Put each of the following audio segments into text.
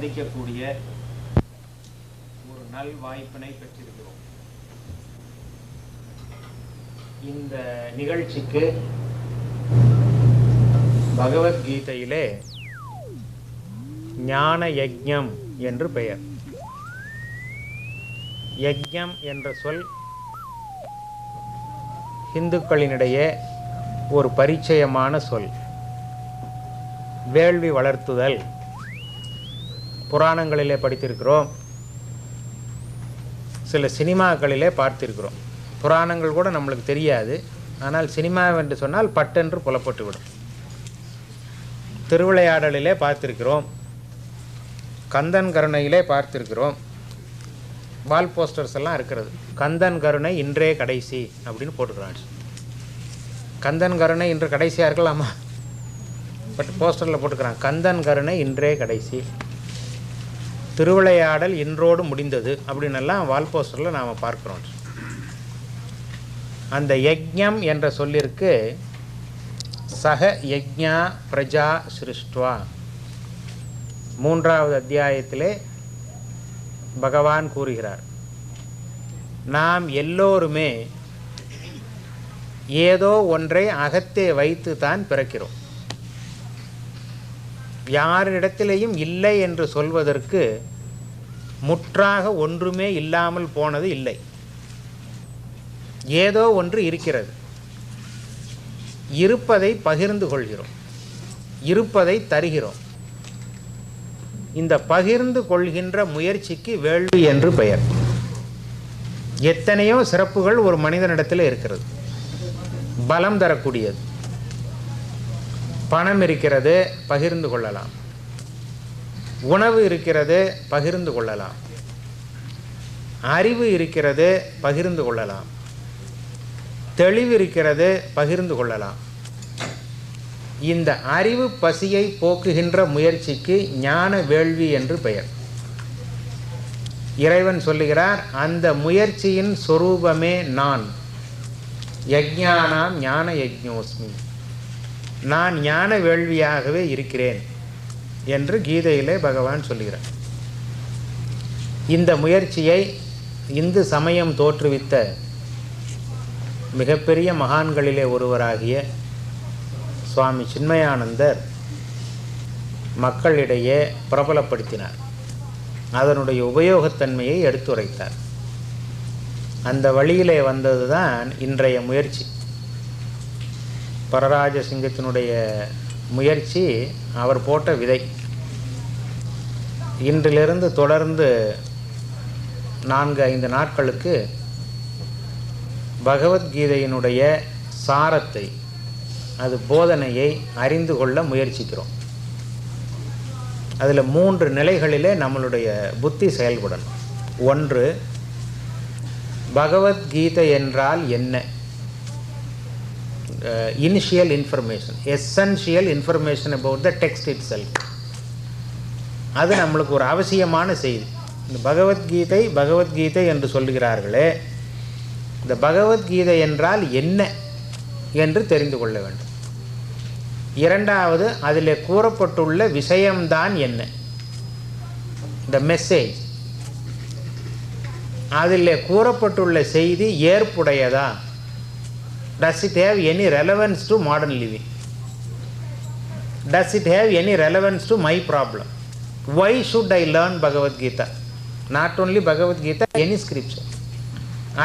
சந்திக்கக்கூடிய ஒரு நல் வாய்ப்பினை பெற்றிருக்கிறோம். இந்த நிகழ்ச்சிக்கு பகவத்கீதையிலே ஞான யஜ்ஞம் என்று பெயர். யஜ்ஞம் என்ற சொல் இந்துக்களினிடையே ஒரு பரிச்சயமான சொல். வேள்வி வளர்த்துதல் புராணங்களிலே படித்திருக்கிறோம், சில சினிமாக்களிலே பார்த்திருக்கிறோம். புராணங்கள் கூட நம்மளுக்கு தெரியாது, ஆனால் சினிமாவென்று சொன்னால் பட்டென்று புலப்பட்டு விடும். திருவிளையாடலிலே பார்த்திருக்கிறோம், கந்தன் கருணையிலே பார்த்திருக்கிறோம். வால் போஸ்டர்ஸ் எல்லாம் இருக்கிறது. கந்தன் கருணை இன்றே கடைசி அப்படின்னு போட்டுக்கிறான். கந்தன் கருணை இன்று கடைசியாக இருக்கலாமா? பட் போஸ்டரில் போட்டுக்கிறான், கந்தன் கருணை இன்றே கடைசி, திருவிளையாடல் இன்றோடு முடிந்தது அப்படின்னெல்லாம் வால் போஸ்டரில் நாம் பார்க்குறோம். அந்த யஜ்ஞம் என்ற சொல்லிற்கு சக யஜ்ஞா பிரஜா சிருஷ்டுவா 3வது அத்தியாயத்திலே பகவான் கூறுகிறார், நாம் எல்லோருமே ஏதோ ஒன்றை அகத்தே வைத்து தான் பிறக்கிறோம். யாரிடத்திலேயும் இல்லை என்று சொல்வதற்கு முற்றாக ஒன்றுமே இல்லாமல் போனது இல்லை. ஏதோ ஒன்று இருக்கிறது. இருப்பதை பகிர்ந்து கொள்கிறோம், இருப்பதை தருகிறோம். இந்த பகிர்ந்து கொள்கின்ற முயற்சிக்கு வேள்வி என்று பெயர். எத்தனையோ சிறப்புகள் ஒரு மனிதனிடத்தில் இருக்கிறது. பலம் தரக்கூடியது. பணம் இருக்கிறது, பகிர்ந்து கொள்ளலாம். உணவு இருக்கிறது, பகிர்ந்து கொள்ளலாம். அறிவு இருக்கிறது, பகிர்ந்து கொள்ளலாம். தெளிவு இருக்கிறது, பகிர்ந்து கொள்ளலாம். இந்த அறிவு பசியை போக்குகின்ற முயற்சிக்கு ஞான வேள்வி என்று பெயர். இறைவன் சொல்லுகிறார், அந்த முயற்சியின் சொரூபமே நான். யஜ்ஞானாம் ஞான யஜ்ஞோஸ்மி, நான் ஞான வேள்வியாகவே இருக்கிறேன் என்று கீதையிலே பகவான் சொல்லுகிறார். இந்த முயற்சியை இந்து சமயம் தோற்றுவித்த மிகப்பெரிய மகான்களிலே ஒருவராகிய சுவாமி சின்மயானந்தர் மக்களிடையே பிரபலப்படுத்தினார். அதனுடைய உபயோகத்தன்மையை எடுத்துரைத்தார். அந்த வழியிலே வந்தது தான் இன்றைய முயற்சி. பரராஜசிங்கத்தினுடைய முயற்சி அவர் போட்ட விதை. இன்றிலிருந்து தொடர்ந்து 4-5 நாட்களுக்கு பகவத்கீதையினுடைய சாரத்தை, அது போதனையை அறிந்து கொள்ள முயற்சிக்கிறோம். அதில் 3 நிலைகளிலே நம்மளுடைய புத்தி செயல்படணும். ஒன்று, பகவத்கீதை என்றால் என்ன? Initial information, essential information about the text it self. அது நம்மளுக்கு ஒரு அவசியமான செய்தி. இந்த பகவத்கீதை என்று சொல்லுகிறார்களே, இந்த பகவத்கீதை என்றால் என்ன என்று தெரிந்து கொள்ள வேண்டும். இரண்டாவது, அதில் கூறப்பட்டுள்ள விஷயம்தான் என்ன, த மெசேஜ். அதில் கூறப்பட்டுள்ள செய்தி ஏற்புடையதா? Does it have any relevance to modern living? Does it have any relevance to my problem? Why should I learn Bhagavad Gita? Not only Bhagavad Gita, any scripture.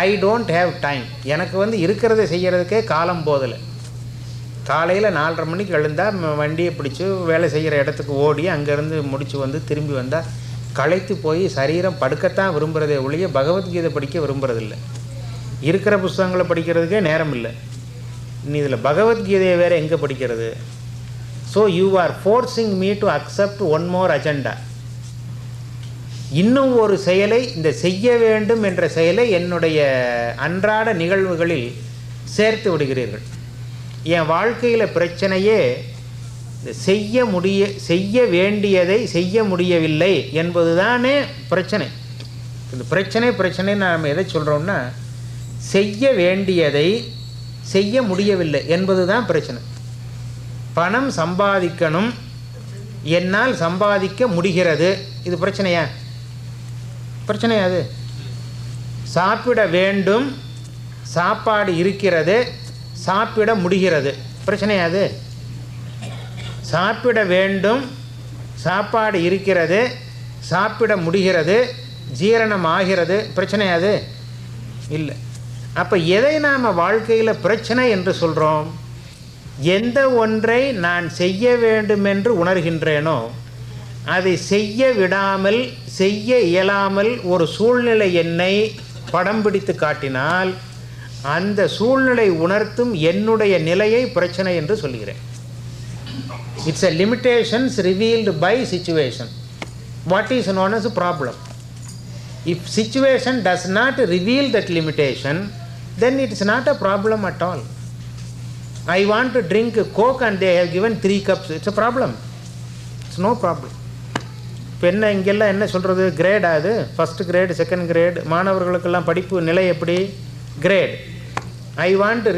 I don't have time. எனக்கு இருக்கிறத செய்கிறதுக்கே காலம் போதலை. காலையில் 4:30 மணிக்கு எழுந்தால் வண்டியை பிடிச்சி வேலை செய்கிற இடத்துக்கு ஓடி அங்கேருந்து முடித்து திரும்பி வந்தால் களைத்து போய் சரீரம் படுக்கத்தான் விரும்புகிறதே ஒழிய பகவத்கீதை படிக்க விரும்புகிறதில்லை. இருக்கிற புஸ்தகங்களை படிக்கிறதுக்கே நேரம் இல்லை. நீ இதில் பகவத்கீதையை வேறு எங்கே படிக்கிறது? So you are forcing me to accept one more agenda. இன்னும் ஒரு செயலை, இந்த செய்ய வேண்டும் என்ற செயலை என்னுடைய அன்றாட நிகழ்வுகளில் சேர்த்து விடுகிறீர்கள். என் வாழ்க்கையில் பிரச்சனையே செய்ய வேண்டியதை செய்ய முடியவில்லை என்பது தானே பிரச்சனை. இந்த பிரச்சனை நாம் எதை சொல்கிறோம்னா, செய்ய வேண்டியதை செய்ய முடியவில்லை என்பது தான் பிரச்சனை. பணம் சம்பாதிக்கணும், என்னால் சம்பாதிக்க முடிகிறது. இது பிரச்சனையா? பிரச்சனையா? அது சாப்பிட வேண்டும், சாப்பாடு இருக்கிறது, சாப்பிட முடிகிறது. பிரச்சனையா? அது சாப்பிட வேண்டும், சாப்பாடு இருக்கிறது, சாப்பிட முடிகிறது, ஜீரணம் ஆகிறது. பிரச்சனையா? அது இல்லை. அப்போ எதை நாம் வாழ்க்கையில் பிரச்சனை என்று சொல்கிறோம்? எந்த ஒன்றை நான் செய்ய வேண்டும் என்று உணர்கின்றேனோ அதை செய்ய விடாமல், செய்ய இயலாமல் ஒரு சூழ்நிலை என்னை படம் பிடித்து காட்டினால் அந்த சூழ்நிலை உணர்த்தும் என்னுடைய நிலையை பிரச்சனை என்று சொல்கிறேன். It's a limitations revealed by situation. What is known as a problem? If situation does not reveal that limitation, then it is not a problem at all. I want to drink Coke and they have given 3 cups. It's a problem. It's no problem. இப்போ என்ன இங்கெல்லாம் என்ன சொல்கிறது? கிரேடா? அது first grade, second grade, மாணவர்களுக்கெல்லாம் படிப்பு நிலை எப்படி? Great. I want